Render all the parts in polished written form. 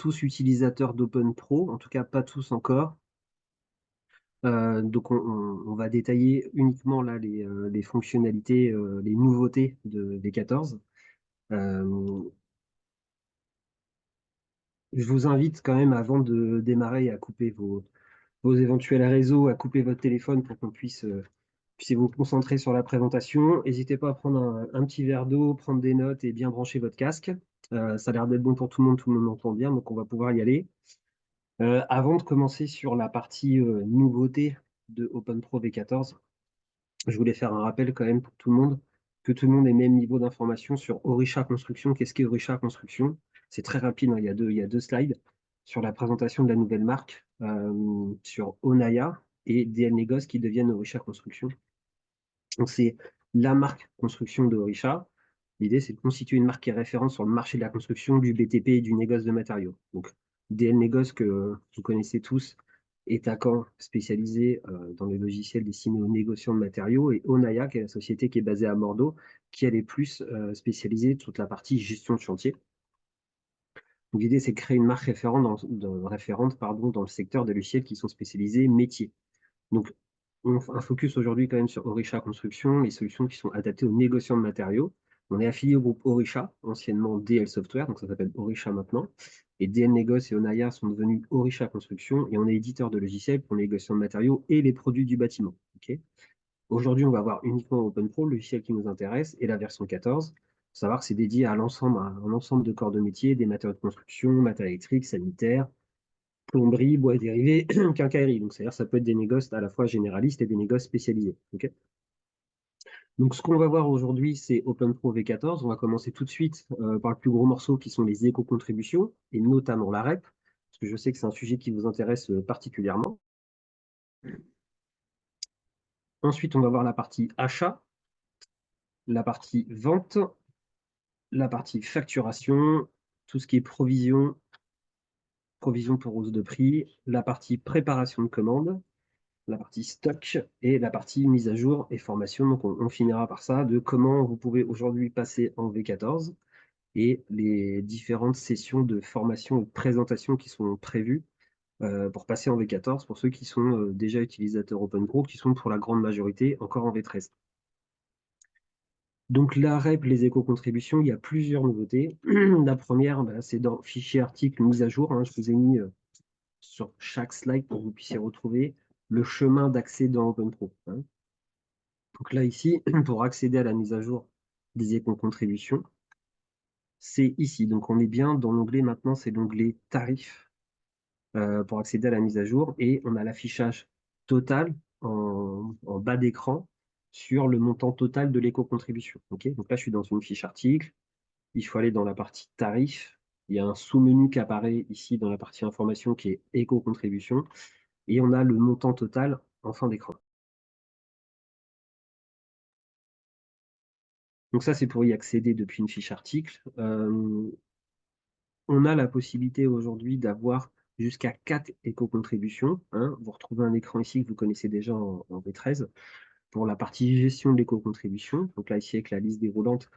tous utilisateurs d'OpenPro, en tout cas pas tous encore. Donc on va détailler uniquement là les fonctionnalités, les nouveautés de V14. Euh, je vous invite quand même, avant de démarrer, à couper vos éventuels réseaux, à couper votre téléphone pour qu'on puissiez vous concentrer sur la présentation. N'hésitez pas à prendre un petit verre d'eau, prendre des notes et bien brancher votre casque. Ça a l'air d'être bon pour tout le monde entend bien, donc on va pouvoir y aller. Avant de commencer sur la partie nouveauté de OpenPro V14, je voulais faire un rappel quand même pour tout le monde, que tout le monde ait le même niveau d'information sur Orisha Construction. Qu'est-ce qu'est Orisha Construction? C'est très rapide, hein, il y a deux slides sur la présentation de la nouvelle marque, sur Onaya et DL Negos qui deviennent Orisha Construction. Donc c'est la marque construction de Orisha. L'idée, c'est de constituer une marque qui est référente sur le marché de la construction, du BTP et du négoce de matériaux. Donc DL Negos, que vous connaissez tous, est un camp spécialisé dans les logiciels destinés aux négociants de matériaux, et Onaya, qui est la société qui est basée à Bordeaux, qui elle est plus spécialisée sur toute la partie gestion de chantier. Donc l'idée, c'est de créer une marque référente dans le secteur des logiciels qui sont spécialisés métiers. Donc on fait un focus aujourd'hui quand même sur Orisha Construction, les solutions qui sont adaptées aux négociants de matériaux. On est affilié au groupe Orisha, anciennement DL Software, donc ça s'appelle Orisha maintenant. Et DL Negos et Onaya sont devenus Orisha Construction, et on est éditeur de logiciels pour les négociants de matériaux et les produits du bâtiment. Okay. Aujourd'hui, on va voir uniquement OpenPro, le logiciel qui nous intéresse, et la version 14. Il faut savoir que c'est dédié à un ensemble de corps de métier, des matériaux de construction, matériaux électriques, sanitaires, plomberie, bois dérivés, quincaillerie. Donc, c'est-à-dire ça peut être des négoces à la fois généralistes et des négoces spécialisés. Okay. Donc, ce qu'on va voir aujourd'hui, c'est OpenPro V14. On va commencer tout de suite par le plus gros morceau qui sont les éco-contributions, et notamment la REP, parce que je sais que c'est un sujet qui vous intéresse particulièrement. Ensuite, on va voir la partie achat, la partie vente, la partie facturation, tout ce qui est provision pour hausse de prix, la partie préparation de commande, la partie stock et la partie mise à jour et formation. Donc, on finira par ça, de comment vous pouvez aujourd'hui passer en V14 et les différentes sessions de formation et de présentation qui sont prévues pour passer en V14 pour ceux qui sont déjà utilisateurs OpenPro, qui sont pour la grande majorité encore en V13. Donc la REP, les éco-contributions, il y a plusieurs nouveautés. La première, c'est dans fichier article mise à jour. Hein, je vous ai mis sur chaque slide pour que vous puissiez retrouver le chemin d'accès dans OpenPro. Hein. Donc là, ici, pour accéder à la mise à jour des éco-contributions, c'est ici. Donc on est bien dans l'onglet maintenant, c'est l'onglet tarifs pour accéder à la mise à jour. Et on a l'affichage total en bas d'écran sur le montant total de l'éco-contribution. Okay, donc là, je suis dans une fiche article. Il faut aller dans la partie tarifs. Il y a un sous-menu qui apparaît ici dans la partie information qui est éco-contribution. Et on a le montant total en fin d'écran. Donc ça, c'est pour y accéder depuis une fiche article. On a la possibilité aujourd'hui d'avoir jusqu'à 4 éco-contributions. Hein. Vous retrouvez un écran ici que vous connaissez déjà en V13 pour la partie gestion de l'éco-contribution. Donc là, ici, avec la liste déroulante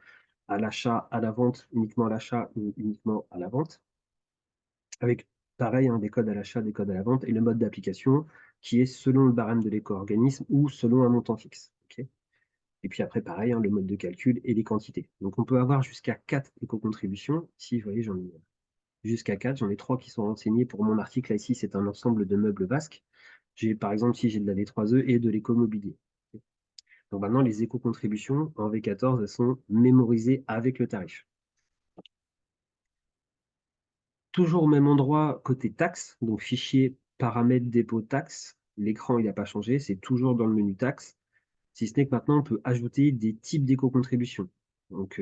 à l'achat, à la vente, uniquement à l'achat ou uniquement à la vente. Avec, pareil, hein, des codes à l'achat, des codes à la vente et le mode d'application qui est selon le barème de l'éco-organisme ou selon un montant fixe. Okay. Et puis après, pareil, hein, le mode de calcul et les quantités. Donc, on peut avoir jusqu'à 4 éco-contributions. Ici, vous voyez, j'en ai jusqu'à 4. J'en ai 3 qui sont renseignés pour mon article. Là, ici, c'est un ensemble de meubles vasques. J'ai, par exemple, si j'ai de la D3E et de l'écomobilier. Donc maintenant, les éco-contributions en V14, elles sont mémorisées avec le tarif. Toujours au même endroit, côté taxes, donc fichier paramètres dépôt taxes. L'écran, il n'a pas changé, c'est toujours dans le menu taxes. Si ce n'est que maintenant, on peut ajouter des types d'éco-contributions. Donc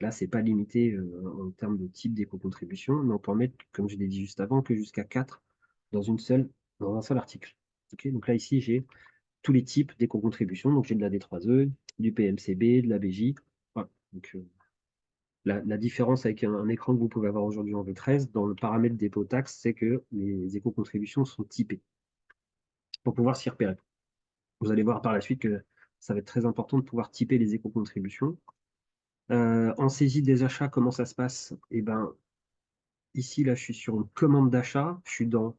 là, ce n'est pas limité en termes de type d'éco-contribution, mais on peut en mettre, comme je l'ai dit juste avant, que jusqu'à 4 dans un seul article. Okay, donc là, ici, j'ai tous les types d'éco-contributions. Donc j'ai de la D3E, du PMCB, de la BJ. Voilà. Donc, la différence avec un écran que vous pouvez avoir aujourd'hui en V13, dans le paramètre dépôt taxe, c'est que les éco-contributions sont typées pour pouvoir s'y repérer. Vous allez voir par la suite que ça va être très important de pouvoir typer les éco-contributions. En saisie des achats, comment ça se passe? Eh ben, Ici, là, je suis sur une commande d'achat. Je suis dans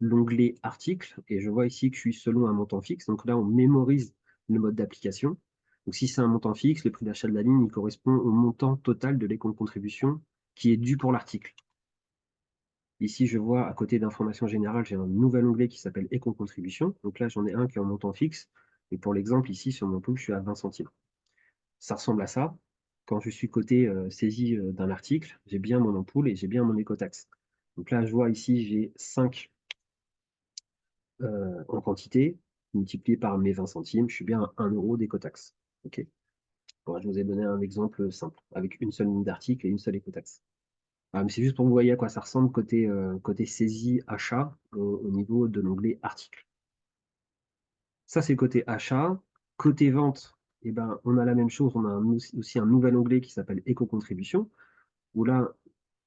l'onglet article et je vois ici que je suis selon un montant fixe. Donc là, on mémorise le mode d'application. Donc si c'est un montant fixe, le prix d'achat de la ligne il correspond au montant total de l'éco-contribution qui est dû pour l'article. Ici, je vois à côté d'informations générales, j'ai un nouvel onglet qui s'appelle éco-contribution. Donc là, j'en ai un qui est en montant fixe. Et pour l'exemple, ici, sur mon pool, je suis à 20 centimes. Ça ressemble à ça. Quand je suis côté saisie d'un article, j'ai bien mon ampoule et j'ai bien mon écotaxe. Donc là, je vois ici, j'ai 5 en quantité, multiplié par mes 20 centimes, je suis bien à 1 euro d'écotaxe. OK. Bon, je vous ai donné un exemple simple, avec une seule ligne d'article et une seule écotaxe. Mais c'est juste pour que vous voyez à quoi ça ressemble côté saisie achat au niveau de l'onglet article. Ça, c'est le côté achat. Côté vente, eh ben, on a la même chose. On a aussi un nouvel onglet qui s'appelle éco-contribution, où là,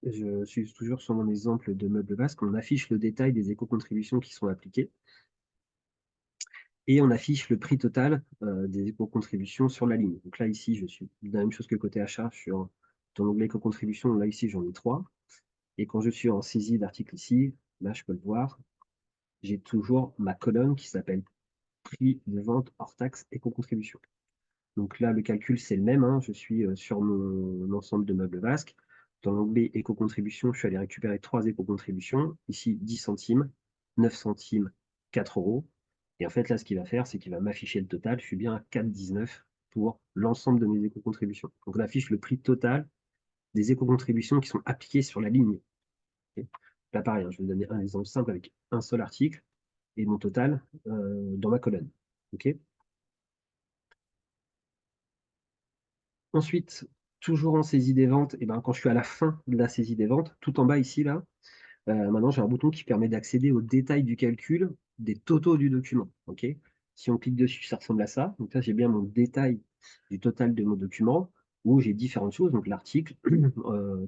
je suis toujours sur mon exemple de meuble basque, on affiche le détail des éco-contributions qui sont appliquées et on affiche le prix total des éco-contributions sur la ligne. Donc là, ici, je suis la même chose que côté achat sur dans l'onglet éco-contribution. Là, ici, j'en ai 3. Et quand je suis en saisie d'article ici, là, je peux le voir, j'ai toujours ma colonne qui s'appelle prix de vente hors taxe éco-contribution. Donc là, le calcul, c'est le même, hein. Je suis sur mon ensemble de meubles vasques. Dans l'onglet éco-contribution, je suis allé récupérer 3 éco-contributions. Ici, 10 centimes, 9 centimes, 4 euros. Et en fait, là, ce qu'il va faire, c'est qu'il va m'afficher le total. Je suis bien à 4,19 pour l'ensemble de mes éco-contributions. Donc, on affiche le prix total des éco-contributions qui sont appliquées sur la ligne. Okay. Là, pareil, hein, je vais vous donner un exemple simple avec un seul article et mon total dans ma colonne. Okay. Ensuite, toujours en saisie des ventes, et ben, quand je suis à la fin de la saisie des ventes, tout en bas ici, là, maintenant j'ai un bouton qui permet d'accéder au détail du calcul des totaux du document. Okay. Si on clique dessus, ça ressemble à ça. Donc là, j'ai bien mon détail du total de mon document où j'ai différentes choses, donc l'article,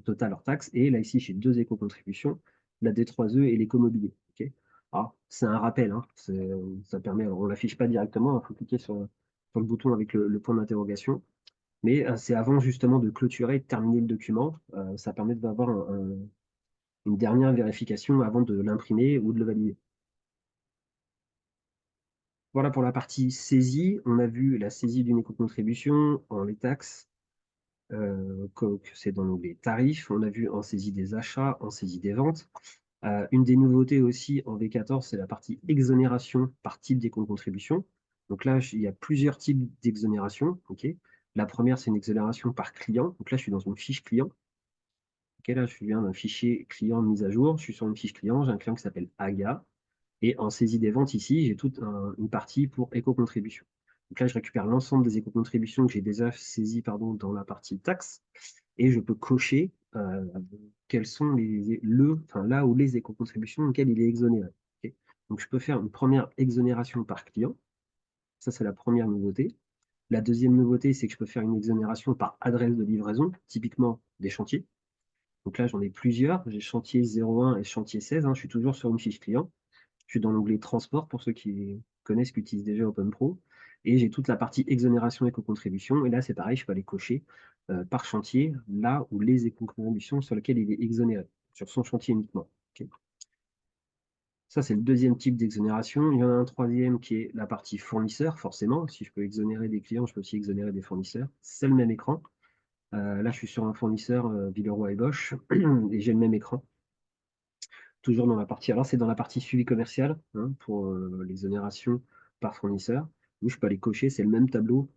total hors taxe, et là ici j'ai 2 éco-contributions, la D3E et l'écomobilier. Okay. Alors, c'est un rappel, hein, ça permet, alors on ne l'affiche pas directement, il faut cliquer sur le bouton avec le point d'interrogation. Mais c'est avant justement de clôturer et de terminer le document. Ça permet d'avoir une dernière vérification avant de l'imprimer ou de le valider. Voilà pour la partie saisie. On a vu la saisie d'une éco-contribution en les taxes, que c'est dans l'onglet tarifs. On a vu en saisie des achats, en saisie des ventes. Une des nouveautés aussi en V14, c'est la partie exonération par type d'éco-contribution. Donc là, il y a plusieurs types d'exonération. Okay. La première, c'est une exonération par client. Donc là, je suis dans une fiche client. Ok, là, je viens d'un fichier client mise à jour. Je suis sur une fiche client. J'ai un client qui s'appelle AGA. Et en saisie des ventes, ici, j'ai toute une partie pour éco-contribution. Donc là, je récupère l'ensemble des éco-contributions que j'ai déjà saisies dans la partie taxe. Et je peux cocher quels sont là où les éco-contributions auxquelles il est exonéré. Okay. Donc, je peux faire une première exonération par client. Ça, c'est la première nouveauté. La deuxième nouveauté, c'est que je peux faire une exonération par adresse de livraison, typiquement des chantiers. Donc là, j'en ai plusieurs. J'ai chantier 01 et chantier 16. Hein. Je suis toujours sur une fiche client. Je suis dans l'onglet transport pour ceux qui connaissent, qui utilisent déjà OpenPro. Et j'ai toute la partie exonération éco-contribution. Et là, c'est pareil, je peux aller cocher par chantier, là où les éco-contributions sur lesquelles il est exonéré, sur son chantier uniquement. Okay. Ça, c'est le deuxième type d'exonération. Il y en a un troisième qui est la partie fournisseur, forcément. Si je peux exonérer des clients, je peux aussi exonérer des fournisseurs. C'est le même écran. Là, je suis sur un fournisseur Villeroy et Bosch et j'ai le même écran. Toujours dans la partie, alors c'est dans la partie suivi commercial hein, pour l'exonération par fournisseur, où je peux aller cocher, c'est le même tableau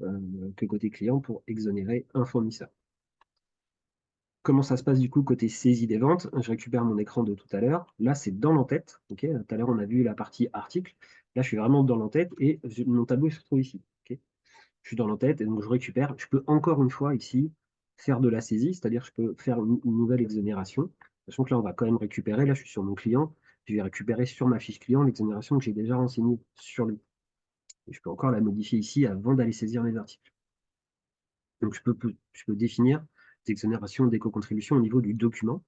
que côté client pour exonérer un fournisseur. Comment ça se passe du coup côté saisie des ventes? Je récupère mon écran de tout à l'heure. Là, c'est dans l'entête. Okay, tout à l'heure, on a vu la partie article. Là, je suis vraiment dans l'entête et mon tableau se trouve ici. Okay, je suis dans l'entête et donc je récupère. Je peux encore une fois ici faire de la saisie, c'est-à-dire je peux faire une nouvelle exonération. Sachant que là, on va quand même récupérer. Là, je suis sur mon client. Je vais récupérer sur ma fiche client l'exonération que j'ai déjà renseignée sur lui. Et je peux encore la modifier ici avant d'aller saisir mes articles. Donc, je peux définir des exonérations d'éco-contribution au niveau du document.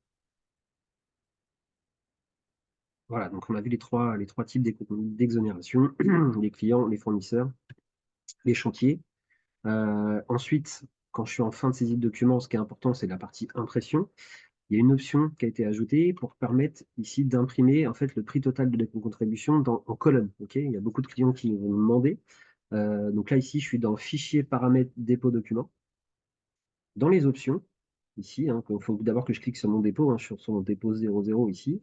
Voilà, donc on a vu les trois types d'exonération, les clients, les fournisseurs, les chantiers. Ensuite, quand je suis en fin de saisie de document, ce qui est important, c'est la partie impression. il y a une option qui a été ajoutée pour permettre ici d'imprimer en fait le prix total de l'éco-contribution en colonne. Ok, il y a beaucoup de clients qui vont me demander. Donc là, ici, je suis dans Fichier, paramètres, dépôt document. Dans les options, ici, il faut d'abord que je clique sur mon dépôt, sur mon dépôt 00 ici.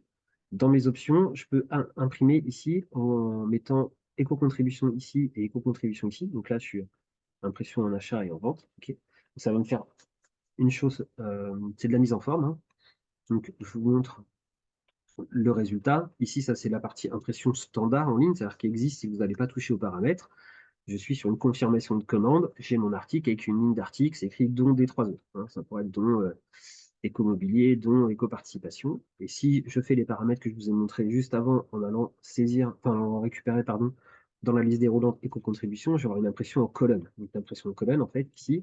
Dans mes options, je peux imprimer ici en mettant éco-contribution ici et éco-contribution ici. Donc là, je suis impression en achat et en vente. Ok, ça va me faire une chose, c'est de la mise en forme. Donc, je vous montre le résultat. Ici, ça, c'est la partie impression standard en ligne, c'est-à-dire qui existe si vous n'allez pas toucher aux paramètres. Je suis sur une confirmation de commande. J'ai mon article avec une ligne d'article, c'est écrit don des 3 autres. Ça pourrait être don écomobilier, don éco-participation. Et si je fais les paramètres que je vous ai montrés juste avant en allant saisir, enfin en récupérer, pardon, dans la liste déroulante éco-contribution, je vais avoir une impression en colonne. Donc l'impression en colonne, en fait, ici,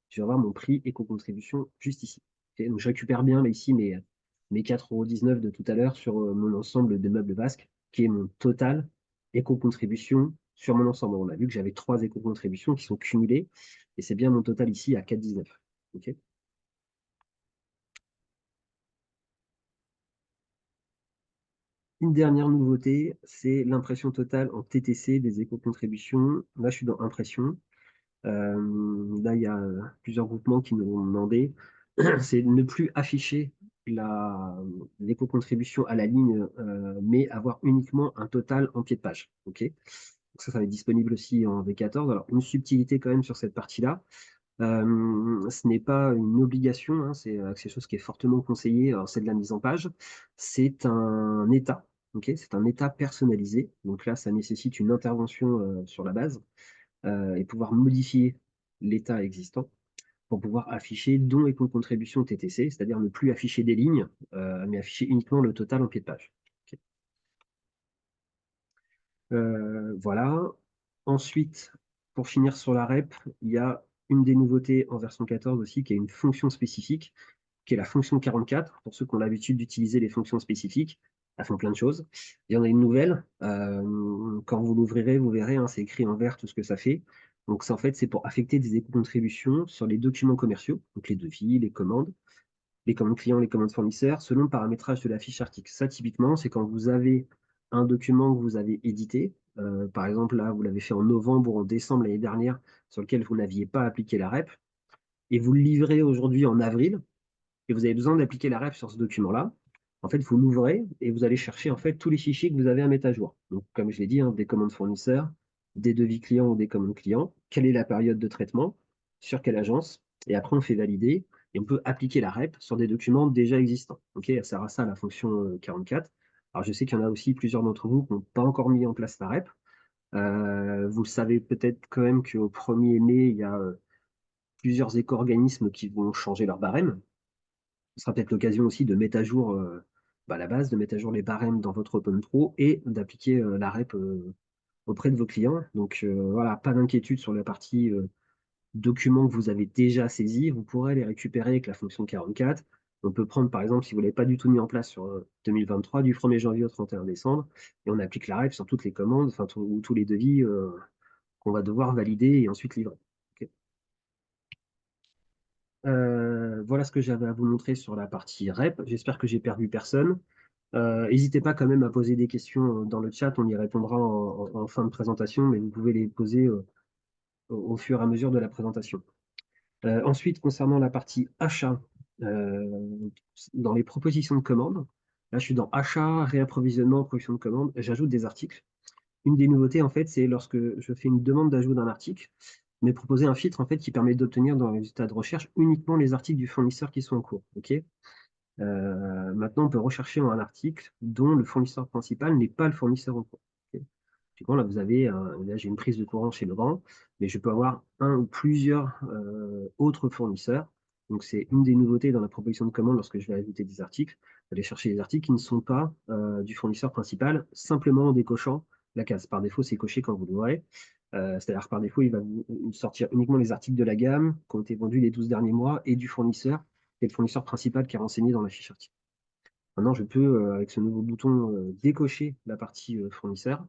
je vais avoir mon prix éco-contribution juste ici. Okay, donc je récupère bien là, ici mes 4,19 € de tout à l'heure sur mon ensemble de meubles basques, qui est mon total éco-contribution sur mon ensemble. On a vu que j'avais 3 éco-contributions qui sont cumulées, et c'est bien mon total ici à 4,19 €. Okay. Une dernière nouveauté, c'est l'impression totale en TTC des éco-contributions. Là, je suis dans impression. Là, il y a plusieurs groupements qui nous ont demandé. C'est ne plus afficher l'éco-contribution à la ligne, mais avoir uniquement un total en pied de page. Ok. Donc ça va être disponible aussi en V14. Alors, une subtilité quand même sur cette partie-là. Ce n'est pas une obligation, c'est quelque chose qui est fortement conseillé. Alors, c'est de la mise en page. C'est un état. Ok, c'est un état personnalisé. Donc là, ça nécessite une intervention sur la base et pouvoir modifier l'état existant pour pouvoir afficher don et contribution TTC, c'est-à-dire ne plus afficher des lignes, mais afficher uniquement le total en pied de page. Ok. Voilà. Ensuite, pour finir sur la REP, il y a une des nouveautés en version 14 aussi, qui est une fonction spécifique, qui est la fonction 44. Pour ceux qui ont l'habitude d'utiliser les fonctions spécifiques, elles font plein de choses. Il y en a une nouvelle. Quand vous l'ouvrirez, vous verrez, c'est écrit en vert tout ce que ça fait. Donc, en fait, c'est pour affecter des éco-contributions sur les documents commerciaux, donc les devis, les commandes clients, les commandes fournisseurs, selon le paramétrage de la fiche article. Ça, typiquement, c'est quand vous avez un document que vous avez édité. Par exemple, là, vous l'avez fait en novembre ou en décembre l'année dernière, sur lequel vous n'aviez pas appliqué la REP, et vous le livrez aujourd'hui en avril, et vous avez besoin d'appliquer la REP sur ce document-là. En fait, vous l'ouvrez et vous allez chercher en fait tous les fichiers que vous avez à mettre à jour. Donc, comme je l'ai dit, des commandes fournisseurs, des devis clients ou des commandes clients, quelle est la période de traitement, sur quelle agence, et après on fait valider et on peut appliquer la REP sur des documents déjà existants. Ok, ça sert à ça la fonction 44. Alors, je sais qu'il y en a aussi plusieurs d'entre vous qui n'ont pas encore mis en place la REP. Vous savez peut-être quand même qu'au 1er mai, il y a plusieurs éco-organismes qui vont changer leur barème. Ce sera peut-être l'occasion aussi de mettre à jour la base, de mettre à jour les barèmes dans votre Open Pro et d'appliquer la REP auprès de vos clients. Donc voilà, pas d'inquiétude sur la partie documents que vous avez déjà saisis. Vous pourrez les récupérer avec la fonction 44. On peut prendre par exemple, si vous ne l'avez pas du tout mis en place sur 2023, du 1er janvier au 31 décembre, et on applique la REP sur toutes les commandes, enfin ou tous les devis qu'on va devoir valider et ensuite livrer. Ok. Voilà ce que j'avais à vous montrer sur la partie REP. J'espère que j'ai perdu personne. N'hésitez pas quand même à poser des questions dans le chat, on y répondra en fin de présentation, mais vous pouvez les poser au fur et à mesure de la présentation. Ensuite, concernant la partie achat, dans les propositions de commande, là je suis dans achat, réapprovisionnement, proposition de commande, j'ajoute des articles. Une des nouveautés, en fait, c'est lorsque je fais une demande d'ajout d'un article, mais proposer un filtre en fait, qui permet d'obtenir dans les résultats de recherche uniquement les articles du fournisseur qui sont en cours. Okay. Maintenant, on peut rechercher un article dont le fournisseur principal n'est pas le fournisseur en cours. Okay. Typiquement, là, là, j'ai une prise de courant chez Legrand, mais je peux avoir un ou plusieurs autres fournisseurs. Donc, c'est une des nouveautés dans la proposition de commande lorsque je vais ajouter des articles, d'aller chercher des articles qui ne sont pas du fournisseur principal, simplement en décochant la case. Par défaut, c'est coché quand vous l'ouvrez. C'est-à-dire que par défaut, il va vous sortir uniquement les articles de la gamme qui ont été vendus les 12 derniers mois et du fournisseur, qui est le fournisseur principal qui est renseigné dans la fiche article. Maintenant, je peux, avec ce nouveau bouton, décocher la partie fournisseur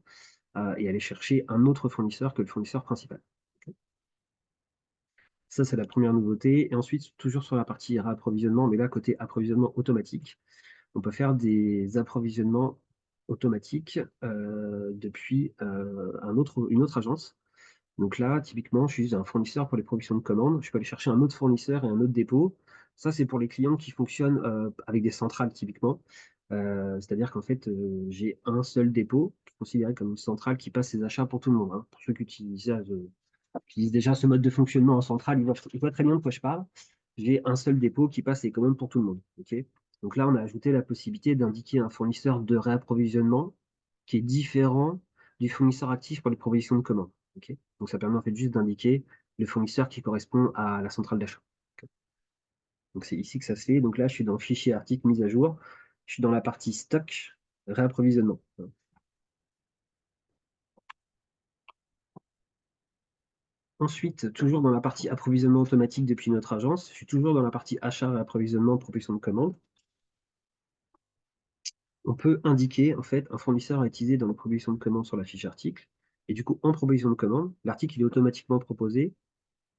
et aller chercher un autre fournisseur que le fournisseur principal. Ça, c'est la première nouveauté. Et ensuite, toujours sur la partie réapprovisionnement, mais là, côté approvisionnement automatique, on peut faire des approvisionnements automatiques depuis une autre agence. Donc là, typiquement, je suis un fournisseur pour les productions de commandes. Je peux aller chercher un autre fournisseur et un autre dépôt. Ça, c'est pour les clients qui fonctionnent avec des centrales, typiquement. C'est-à-dire qu'en fait, j'ai un seul dépôt, considéré comme une centrale qui passe ses achats pour tout le monde, hein. Pour ceux qui utilisent déjà ce mode de fonctionnement en centrale, ils voient très bien de quoi je parle. J'ai un seul dépôt qui passe les commandes pour tout le monde. Ok. Donc là, on a ajouté la possibilité d'indiquer un fournisseur de réapprovisionnement qui est différent du fournisseur actif pour les propositions de commandes. Ok. Donc ça permet en fait juste d'indiquer le fournisseur qui correspond à la centrale d'achat. Ok. Donc c'est ici que ça se fait. Donc là, je suis dans le fichier article mise à jour. Je suis dans la partie stock, réapprovisionnement. Ensuite, toujours dans la partie approvisionnement automatique depuis notre agence, je suis toujours dans la partie achat et approvisionnement, proposition de commande. On peut indiquer en fait un fournisseur à utiliser dans la proposition de commande sur la fiche article. Et du coup, en proposition de commande, l'article il est automatiquement proposé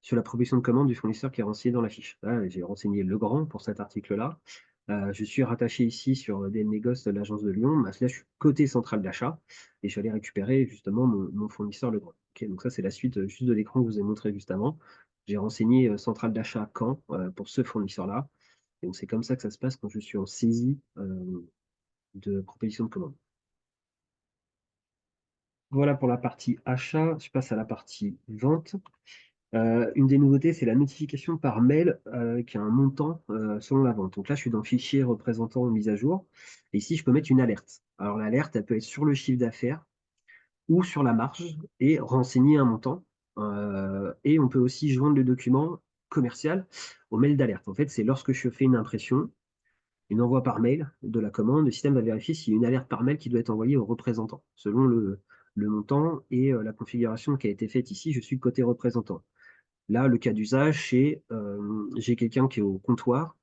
sur la proposition de commande du fournisseur qui est renseigné dans la fiche. Là, j'ai renseigné Legrand pour cet article-là. Je suis rattaché ici sur des négoces de l'agence de Lyon. Là, je suis côté centrale d'achat et je vais aller récupérer justement mon fournisseur Legrand. Ok, donc ça, c'est la suite juste de l'écran que je vous ai montré juste avant. J'ai renseigné centrale d'achat Caen pour ce fournisseur-là. Et donc, c'est comme ça que ça se passe quand je suis en saisie de proposition de commande. Voilà pour la partie achat. Je passe à la partie vente. Une des nouveautés, c'est la notification par mail qui a un montant selon la vente. Donc là, je suis dans le fichier représentant mise à jour. Et ici, je peux mettre une alerte. Alors l'alerte, elle peut être sur le chiffre d'affaires ou sur la marge et renseigner un montant. Et on peut aussi joindre le document commercial au mail d'alerte. En fait, c'est lorsque je fais une impression, une envoi par mail de la commande, le système va vérifier s'il y a une alerte par mail qui doit être envoyée au représentant. Selon le montant et la configuration qui a été faite ici, je suis côté représentant. Là, le cas d'usage, c'est j'ai quelqu'un qui est au comptoir,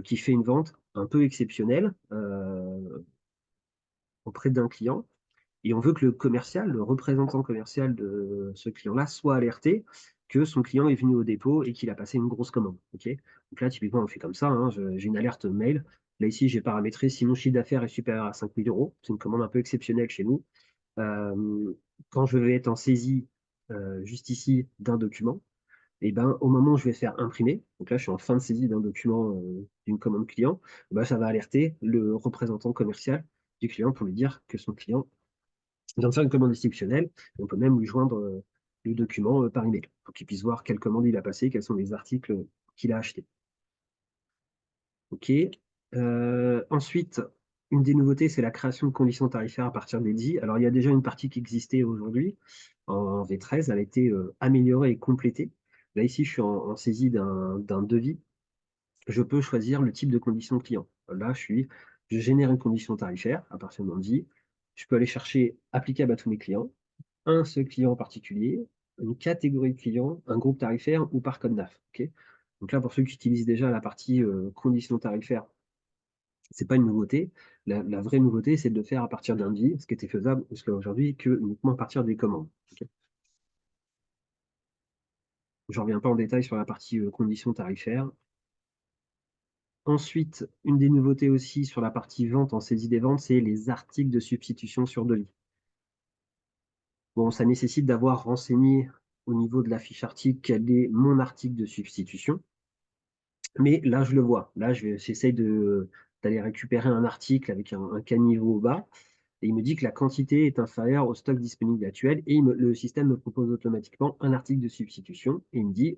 qui fait une vente un peu exceptionnelle auprès d'un client. Et on veut que le commercial, le représentant commercial de ce client-là, soit alerté que son client est venu au dépôt et qu'il a passé une grosse commande. Ok. Donc là, typiquement, on fait comme ça, hein, j'ai une alerte mail. Là, ici, j'ai paramétré si mon chiffre d'affaires est supérieur à 5 000 euros. C'est une commande un peu exceptionnelle chez nous. Quand je vais être en saisie, juste ici, d'un document, et ben, au moment où je vais faire imprimer, donc là, je suis en fin de saisie d'un document d'une commande client, ben, ça va alerter le représentant commercial du client pour lui dire que son client vient de faire une commande exceptionnelle. Et on peut même lui joindre le document par email pour qu'il puisse voir quelle commande il a passé, quels sont les articles qu'il a achetés. OK. Ensuite, une des nouveautés, c'est la création de conditions tarifaires à partir des DI. Alors, il y a déjà une partie qui existait aujourd'hui en V13, elle a été améliorée et complétée. Là, ici, je suis en saisie d'un devis. Je peux choisir le type de condition client. Là, je génère une condition tarifaire à partir d'un DI. Je peux aller chercher applicable à tous mes clients, un seul client en particulier, une catégorie de clients, un groupe tarifaire ou par code NAF. Ok. Donc là, pour ceux qui utilisent déjà la partie conditions tarifaires, c'est pas une nouveauté. La vraie nouveauté, c'est de le faire à partir d'un devis, ce qui était faisable jusqu'à aujourd'hui que uniquement à partir des commandes. Ok. Je ne reviens pas en détail sur la partie conditions tarifaires. Ensuite, une des nouveautés aussi sur la partie vente en saisie des ventes, c'est les articles de substitution sur devis. Bon, ça nécessite d'avoir renseigné au niveau de la fiche article quel est mon article de substitution. Mais là, je le vois. Là, j'essaye d'aller récupérer un article avec un caniveau bas. Et il me dit que la quantité est inférieure au stock disponible actuel. Et le système me propose automatiquement un article de substitution. Et il me dit,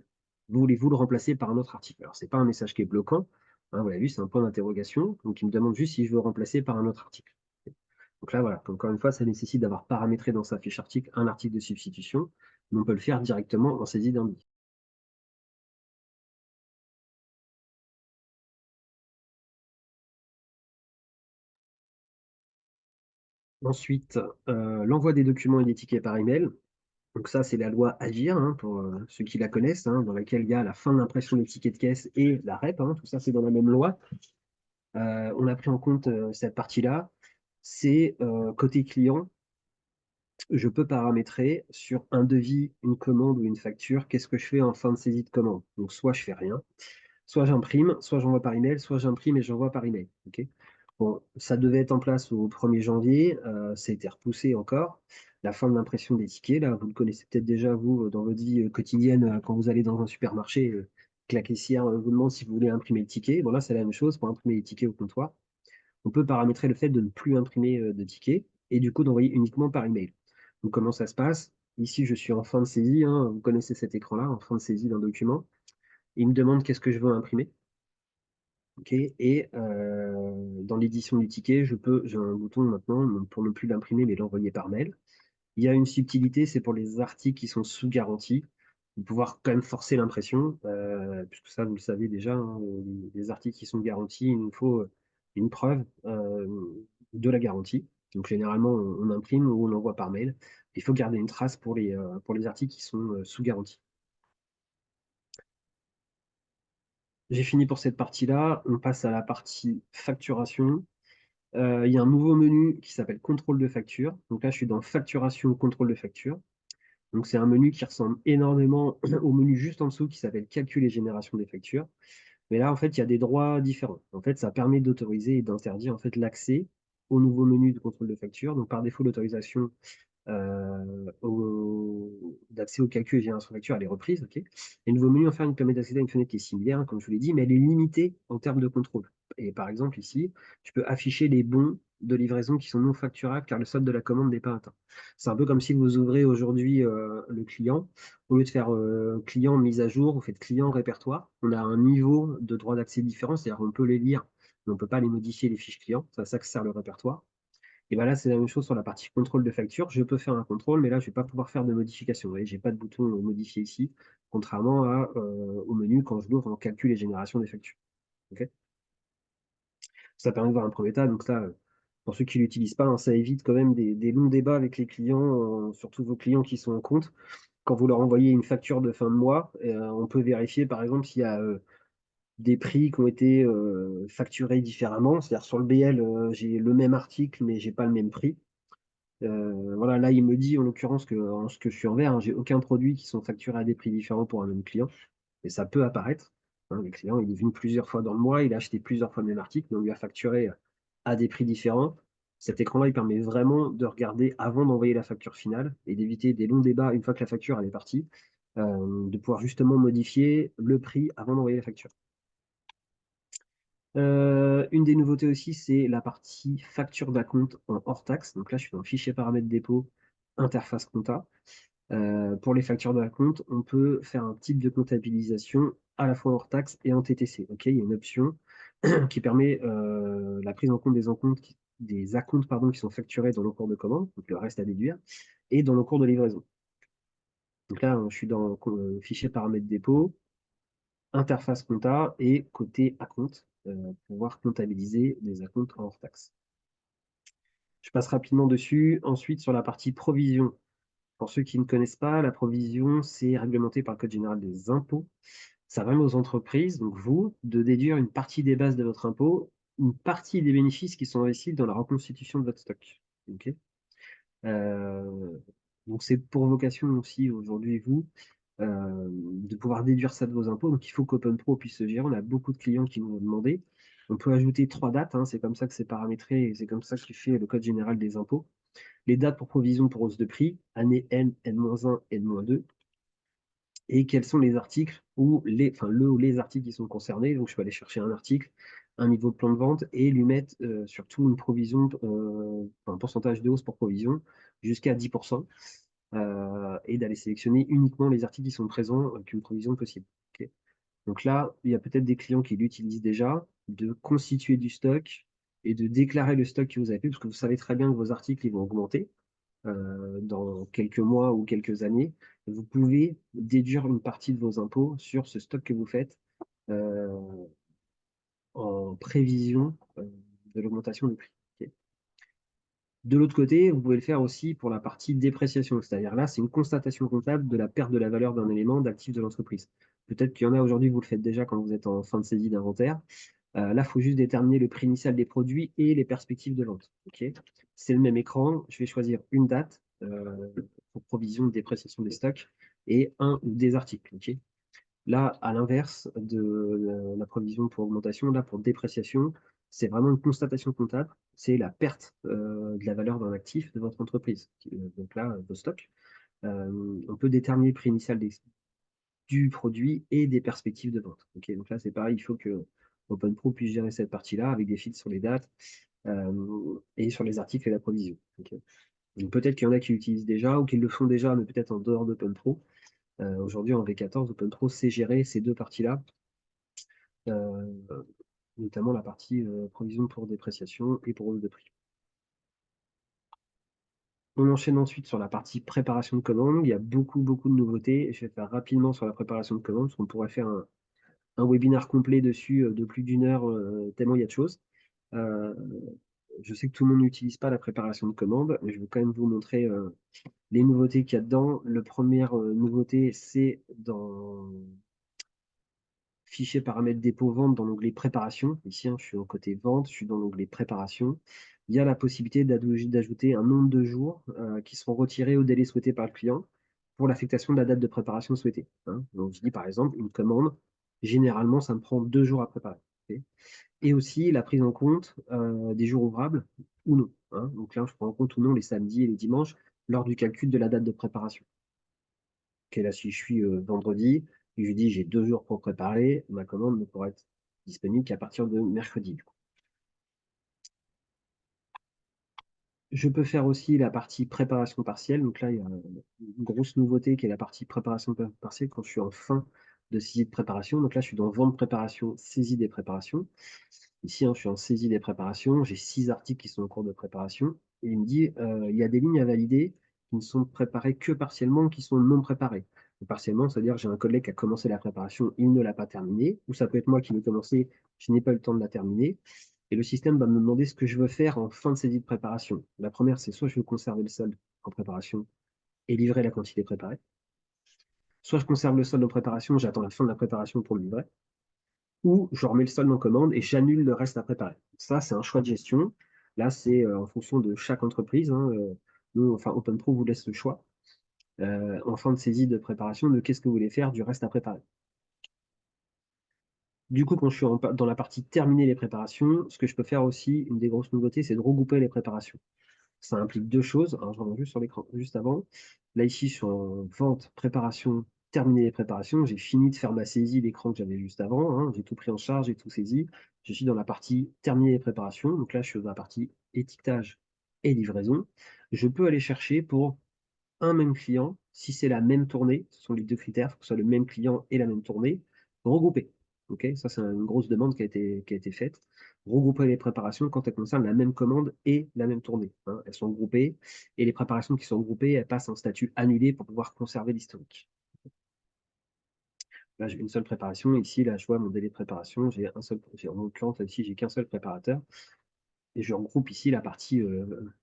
voulez-vous le remplacer par un autre article? Alors, ce n'est pas un message qui est bloquant. Hein, vous l'avez vu, c'est un point d'interrogation. Donc, il me demande juste si je veux remplacer par un autre article. Donc là, voilà, encore une fois, ça nécessite d'avoir paramétré dans sa fiche article un article de substitution. Mais on peut le faire directement en saisie d'un billet. Ensuite, l'envoi des documents et des tickets par email. Donc ça, c'est la loi Agir, hein, pour ceux qui la connaissent, hein, dans laquelle il y a la fin de l'impression des tickets de caisse et la REP. Hein, tout ça, c'est dans la même loi. On a pris en compte cette partie-là. C'est côté client. je peux paramétrer sur un devis, une commande ou une facture, qu'est-ce que je fais en fin de saisie de commande. Donc soit je fais rien, soit j'imprime, soit j'envoie par email, soit j'imprime et j'envoie par email. Ok. Bon, ça devait être en place au 1er janvier, ça a été repoussé encore. La fin de l'impression des tickets, là, vous le connaissez peut-être déjà, vous, dans votre vie quotidienne, quand vous allez dans un supermarché, que la caissière vous demande si vous voulez imprimer le ticket. Bon, là, c'est la même chose pour imprimer les tickets au comptoir. On peut paramétrer le fait de ne plus imprimer de tickets et du coup d'envoyer uniquement par email. Donc, comment ça se passe? Ici, je suis en fin de saisie, hein, vous connaissez cet écran-là, en fin de saisie d'un document. Il me demande qu'est-ce que je veux imprimer. Okay, et dans l'édition du ticket, j'ai un bouton maintenant pour ne plus l'imprimer, mais l'envoyer par mail. Il y a une subtilité, c'est pour les articles qui sont sous garantie, de pouvoir quand même forcer l'impression, puisque ça, vous le savez déjà, hein, les articles qui sont garantis, il nous faut une preuve de la garantie. Donc généralement, on imprime ou on envoie par mail. Il faut garder une trace pour les articles qui sont sous garantie. J'ai fini pour cette partie-là. On passe à la partie facturation. Il y a un nouveau menu qui s'appelle contrôle de facture. Donc là, je suis dans facturation, contrôle de facture. Donc c'est un menu qui ressemble énormément au menu juste en dessous qui s'appelle calcul et génération des factures. Mais là, en fait, il y a des droits différents. En fait, ça permet d'autoriser et d'interdire en fait l'accès au nouveau menu de contrôle de facture. Donc par défaut, l'autorisation d'accès au calcul et génération de facture, elle est reprise. Ok. Et le nouveau menu, enfin, il permet d'accéder à une fenêtre qui est similaire, hein, comme je vous l'ai dit, mais elle est limitée en termes de contrôle. Et par exemple, ici, je peux afficher les bons de livraison qui sont non facturables car le solde de la commande n'est pas atteint. C'est un peu comme si vous ouvrez aujourd'hui le client. Au lieu de faire client mise à jour, vous faites client répertoire. On a un niveau de droit d'accès différent, c'est-à-dire qu'on peut les lire, mais on ne peut pas les modifier, les fiches clients. C'est à ça que sert le répertoire. Et bien là, c'est la même chose sur la partie contrôle de facture. Je peux faire un contrôle, mais là, je ne vais pas pouvoir faire de modification. Vous voyez, je n'ai pas de bouton modifier ici, contrairement au menu quand je l'ouvre en calcul et génération des factures. Okay, ça permet de voir un premier état. Donc là, pour ceux qui ne l'utilisent pas, hein, ça évite quand même des longs débats avec les clients, surtout vos clients qui sont en compte. Quand vous leur envoyez une facture de fin de mois, on peut vérifier par exemple s'il y a des prix qui ont été facturés différemment. C'est-à-dire sur le BL, j'ai le même article, mais j'ai pas le même prix. Voilà, là, il me dit en l'occurrence que en ce que je suis en vert, hein, j'ai aucun produit qui sont facturés à des prix différents pour un même client. Et ça peut apparaître. Hein, le client, il est venu plusieurs fois dans le mois, il a acheté plusieurs fois le même article, mais on lui a facturé à des prix différents. Cet écran-là, il permet vraiment de regarder avant d'envoyer la facture finale et d'éviter des longs débats une fois que la facture elle est partie, de pouvoir justement modifier le prix avant d'envoyer la facture. Une des nouveautés aussi, c'est la partie facture d'acompte en hors taxe. Donc là, je suis dans le fichier paramètres dépôt, interface compta. Pour les factures d'acompte, on peut faire un type de comptabilisation à la fois hors taxe et en TTC. Ok, il y a une option qui permet la prise en compte des acomptes pardon, qui sont facturés dans le cours de commande, donc le reste à déduire, et dans le cours de livraison. Donc là, je suis dans le fichier paramètres dépôt, interface compta et côté acompte, pouvoir comptabiliser des acomptes en hors taxe. Je passe rapidement dessus. Ensuite, sur la partie provision. Pour ceux qui ne connaissent pas, la provision, c'est réglementé par le Code général des impôts. Ça permet aux entreprises, donc vous, de déduire une partie des bases de votre impôt, une partie des bénéfices qui sont investis dans la reconstitution de votre stock. Ok. Euh, donc c'est pour vocation aussi aujourd'hui, vous, de pouvoir déduire ça de vos impôts. Donc il faut qu'OpenPro puisse se gérer. On a beaucoup de clients qui nous ont demandé. On peut ajouter 3 dates, hein, c'est comme ça que c'est paramétré et c'est comme ça que fait le Code général des impôts. Les dates pour provision pour hausse de prix, année N, N-1, N-2, et quels sont les articles ou le ou les articles qui sont concernés. Donc je peux aller chercher un article, un niveau de plan de vente et lui mettre surtout une provision, un pourcentage de hausse pour provision jusqu'à 10%. Et d'aller sélectionner uniquement les articles qui sont présents avec une provision possible. Okay. Donc là, il y a peut-être des clients qui l'utilisent déjà, de constituer du stock et de déclarer le stock que vous avez fait, parce que vous savez très bien que vos articles ils vont augmenter dans quelques mois ou quelques années. Vous pouvez déduire une partie de vos impôts sur ce stock que vous faites euh, en prévision de l'augmentation du prix. Okay. De l'autre côté, vous pouvez le faire aussi pour la partie dépréciation, c'est-à-dire là, c'est une constatation comptable de la perte de la valeur d'un élément d'actif de l'entreprise. Peut-être qu'il y en a aujourd'hui, vous le faites déjà quand vous êtes en fin de saisie d'inventaire. Là, il faut juste déterminer le prix initial des produits et les perspectives de vente. Okay. C'est le même écran, je vais choisir une date pour provision de dépréciation des stocks et un ou des articles. Ok. Là, à l'inverse de la provision pour augmentation, là, pour dépréciation, c'est vraiment une constatation comptable, c'est la perte de la valeur d'un actif de votre entreprise. Donc là, vos stocks. On peut déterminer le prix initial du produit et des perspectives de vente. Ok. Donc là, c'est pareil, il faut que OpenPro puisse gérer cette partie-là avec des fils sur les dates et sur les articles et la provision. Ok. Donc peut-être qu'il y en a qui l'utilisent déjà ou qui le font déjà, mais peut-être en dehors d'OpenPro. Aujourd'hui, en V14, OpenPro sait gérer ces deux parties-là, euh, notamment la partie provision pour dépréciation et pour hausse de prix. On enchaîne ensuite sur la partie préparation de commande. Il y a beaucoup de nouveautés. Je vais faire rapidement sur la préparation de commande, parce qu'on pourrait faire un webinaire complet dessus de plus d'une heure, tellement il y a de choses. Euh, je sais que tout le monde n'utilise pas la préparation de commande, mais je vais quand même vous montrer les nouveautés qu'il y a dedans. La première nouveauté, c'est dans fichier paramètres dépôt vente dans l'onglet préparation. Ici, je suis au côté vente, je suis dans l'onglet préparation. Il y a la possibilité d'ajouter un nombre de jours qui seront retirés au délai souhaité par le client pour l'affectation de la date de préparation souhaitée. Donc, je dis par exemple, une commande, généralement, ça me prend 2 jours à préparer. Okay. Et aussi la prise en compte des jours ouvrables ou non. Donc là, je prends en compte ou non les samedis et les dimanches lors du calcul de la date de préparation. Okay, là, si je suis vendredi, et je dis j'ai 2 jours pour préparer, ma commande ne pourra être disponible qu'à partir de mercredi. Je peux faire aussi la partie préparation partielle. Donc là, il y a une grosse nouveauté qui est la partie préparation partielle quand je suis en fin de saisie de préparation. Donc là, je suis dans vente préparation, saisie des préparations. Ici, je suis en saisie des préparations. J'ai 6 articles qui sont en cours de préparation. Et il me dit, il y a des lignes à valider qui ne sont préparées que partiellement, qui sont non préparées. Et partiellement, c'est-à-dire que j'ai un collègue qui a commencé la préparation, il ne l'a pas terminée. Ou ça peut être moi qui l'ai commencé, je n'ai pas eu le temps de la terminer. Et le système va me demander ce que je veux faire en fin de saisie de préparation. La première, c'est soit je veux conserver le solde en préparation et livrer la quantité préparée, soit je conserve le solde en préparation, j'attends la fin de la préparation pour le livrer, ou je remets le solde en commande et j'annule le reste à préparer. Ça, c'est un choix de gestion. Là, c'est en fonction de chaque entreprise. Nous, enfin, OpenPro vous laisse le choix en fin de saisie de préparation de qu'est-ce que vous voulez faire du reste à préparer. Du coup, quand je suis dans la partie terminer les préparations, ce que je peux faire aussi, une des grosses nouveautés, c'est de regrouper les préparations. Ça implique deux choses. Alors, je reviens juste sur l'écran, juste avant. Là, ici, je suis en vente, préparation, terminer les préparations. J'ai fini de faire ma saisie d'écran que j'avais juste avant. J'ai tout pris en charge, j'ai tout saisi. Je suis dans la partie terminer les préparations. Donc là, je suis dans la partie étiquetage et livraison. Je peux aller chercher pour un même client, si c'est la même tournée, ce sont les deux critères, il faut que ce soit le même client et la même tournée, regrouper. Okay, ça, c'est une grosse demande qui a été faite. Regrouper les préparations quand elles concernent la même commande et la même tournée. Elles sont groupées et les préparations qui sont groupées, elles passent en statut annulé pour pouvoir conserver l'historique. Là, j'ai une seule préparation. Ici, là, je vois mon délai de préparation. J'ai un seul, en l'occurrence, ici, j'ai qu'un seul préparateur. Et je regroupe ici la partie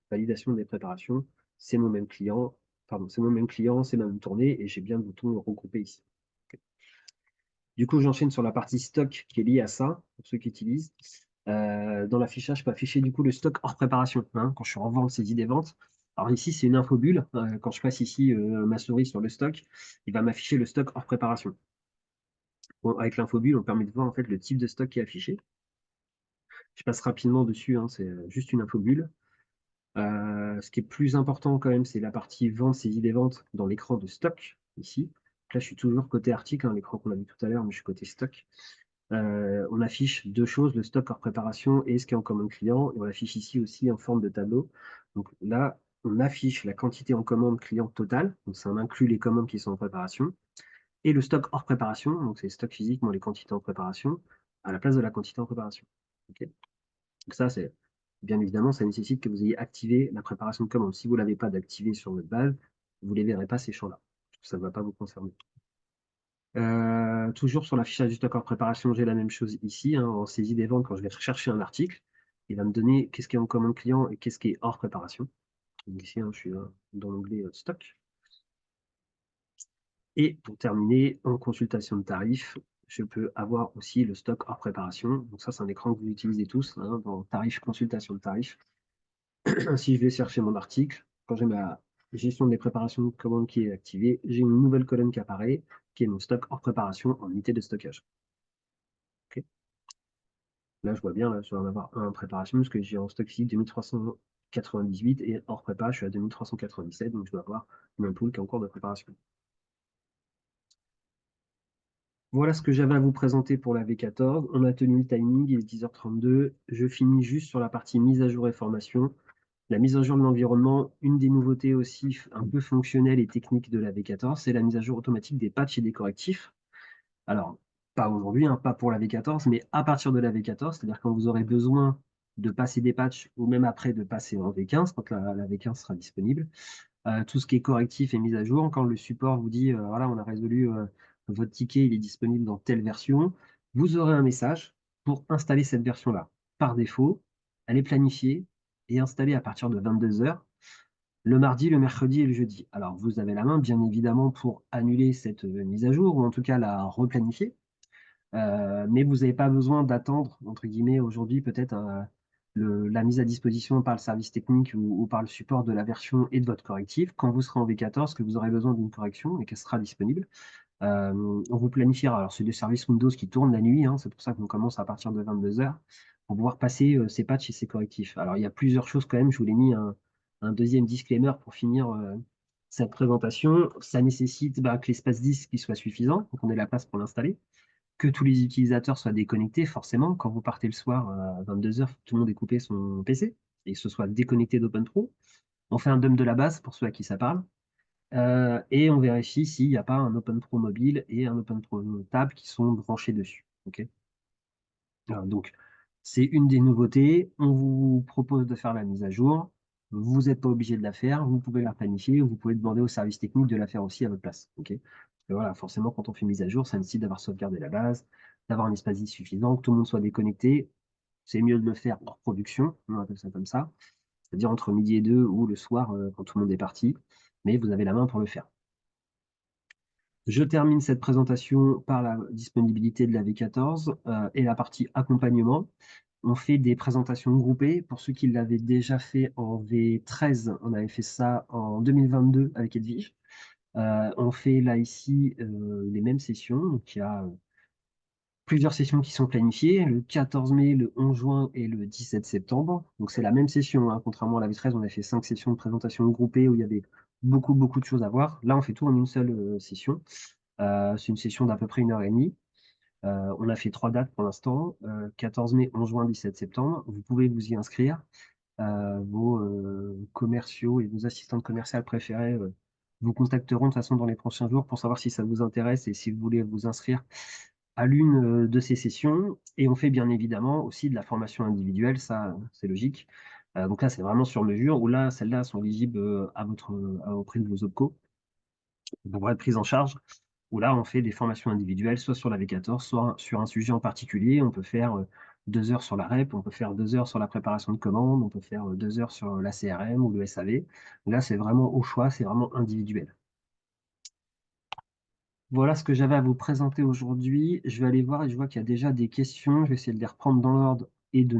validation des préparations. C'est mon même client, pardon, c'est mon même client, c'est ma même tournée, et j'ai bien le bouton regrouper ici. Okay. Du coup, j'enchaîne sur la partie stock qui est liée à ça, pour ceux qui utilisent. Dans l'affichage, je peux afficher du coup le stock hors préparation, quand je suis en vente, saisie des ventes. Alors ici, c'est une infobulle. Quand je passe ici ma souris sur le stock, il va m'afficher le stock hors préparation. Bon, avec l'infobulle, on permet de voir en fait le type de stock qui est affiché. Je passe rapidement dessus, c'est juste une infobulle. Ce qui est plus important quand même, c'est la partie vente, saisie des ventes dans l'écran de stock, ici. Là, je suis toujours côté article, l'écran qu'on a vu tout à l'heure, mais je suis côté stock. On affiche deux choses, le stock hors préparation et ce qui est en commande client. Et on affiche ici aussi en forme de tableau. Donc là, on affiche la quantité en commande client totale. Donc ça inclut les commandes qui sont en préparation. Et le stock hors préparation, donc c'est stock physique, les quantités en préparation, à la place de la quantité en préparation. Okay. Donc ça, c'est bien évidemment, ça nécessite que vous ayez activé la préparation de commande. Si vous ne l'avez pas d'activé sur votre base, vous ne les verrez pas ces champs-là. Ça ne va pas vous concerner. Toujours sur l'affichage du stock hors préparation, j'ai la même chose ici. En saisie des ventes, quand je vais chercher un article, il va me donner qu'est-ce qui est en commande client et qu'est-ce qui est hors préparation. Donc ici, je suis dans l'onglet stock. Et pour terminer, en consultation de tarifs, je peux avoir aussi le stock hors préparation. Donc ça, c'est un écran que vous utilisez tous dans tarif, consultation de tarifs. Si je vais chercher mon article, quand j'ai gestion des préparations de commandes qui est activée. J'ai une nouvelle colonne qui apparaît, qui est mon stock hors préparation en unité de stockage. Ok. Là, je vois bien, là, je dois en avoir un en préparation parce que j'ai en stock ici 2398 et hors prépa, je suis à 2397, donc je dois avoir mon pool qui est en cours de préparation. Voilà ce que j'avais à vous présenter pour la V14. On a tenu le timing, il est 10h32. Je finis juste sur la partie mise à jour et formation. La mise à jour de l'environnement, une des nouveautés aussi un peu fonctionnelles et techniques de la V14, c'est la mise à jour automatique des patchs et des correctifs. Alors, pas aujourd'hui, hein, pas pour la V14, mais à partir de la V14, c'est-à-dire quand vous aurez besoin de passer des patchs ou même après de passer en V15, quand la V15 sera disponible. Tout ce qui est correctif et mise à jour, quand le support vous dit voilà, on a résolu votre ticket, il est disponible dans telle version, vous aurez un message pour installer cette version-là. Par défaut, elle est planifiée et installée à partir de 22h le mardi, le mercredi et le jeudi. Alors, vous avez la main, bien évidemment, pour annuler cette mise à jour ou en tout cas la replanifier. Mais vous n'avez pas besoin d'attendre, entre guillemets, aujourd'hui, peut-être la mise à disposition par le service technique ou par le support de la version et de votre correctif. Quand vous serez en V14, que vous aurez besoin d'une correction et qu'elle sera disponible, on vous planifiera. Alors, c'est des services Windows qui tournent la nuit, hein, c'est pour ça qu'on commence à partir de 22h pour pouvoir passer ces patchs et ces correctifs. Alors, il y a plusieurs choses quand même. Je vous l'ai mis un deuxième disclaimer pour finir cette présentation. Ça nécessite que l'espace disque qui soit suffisant, donc on ait la place pour l'installer, que tous les utilisateurs soient déconnectés, forcément. Quand vous partez le soir à 22h, tout le monde ait coupé son PC et que ce soit déconnecté d'OpenPro. On fait un dump de la base pour ceux à qui ça parle. Et on vérifie s'il n'y a pas un OpenPro mobile et un OpenPro table qui sont branchés dessus. Ok. Donc, c'est une des nouveautés. On vous propose de faire la mise à jour. Vous n'êtes pas obligé de la faire. Vous pouvez la planifier ou vous pouvez demander au service technique de la faire aussi à votre place. Ok. Et voilà, forcément, quand on fait mise à jour, ça nécessite d'avoir sauvegardé la base, d'avoir un espace suffisant, que tout le monde soit déconnecté. C'est mieux de le faire hors production, on appelle ça comme ça, c'est-à-dire entre midi et deux ou le soir quand tout le monde est parti. Mais vous avez la main pour le faire. Je termine cette présentation par la disponibilité de la V14 et la partie accompagnement. On fait des présentations groupées. Pour ceux qui l'avaient déjà fait en V13, on avait fait ça en 2022 avec Edwige. On fait là ici les mêmes sessions. Donc il y a plusieurs sessions qui sont planifiées, le 14 mai, le 11 juin et le 17 septembre. Donc c'est la même session, hein. Contrairement à la V13, on a fait 5 sessions de présentation groupées où il y avait beaucoup de choses à voir. Là, on fait tout en une seule session. C'est une session d'à peu près 1h30. On a fait 3 dates pour l'instant, 14 mai, 11 juin, 17 septembre. Vous pouvez vous y inscrire. Vos commerciaux et vos assistantes commerciales préférées vous contacteront de toute façon dans les prochains jours pour savoir si ça vous intéresse et si vous voulez vous inscrire à l'une de ces sessions. Et on fait bien évidemment aussi de la formation individuelle, ça c'est logique. Donc là, c'est vraiment sur mesure, où là, celles-là sont éligibles auprès de vos OPCO pour pouvoir être prises en charge, où là, on fait des formations individuelles, soit sur la V14, soit sur un sujet en particulier. On peut faire 2 heures sur la REP, on peut faire 2 heures sur la préparation de commandes, on peut faire 2 heures sur la CRM ou le SAV. Là, c'est vraiment au choix, c'est vraiment individuel. Voilà ce que j'avais à vous présenter aujourd'hui. Je vais aller voir et je vois qu'il y a déjà des questions. Je vais essayer de les reprendre dans l'ordre et de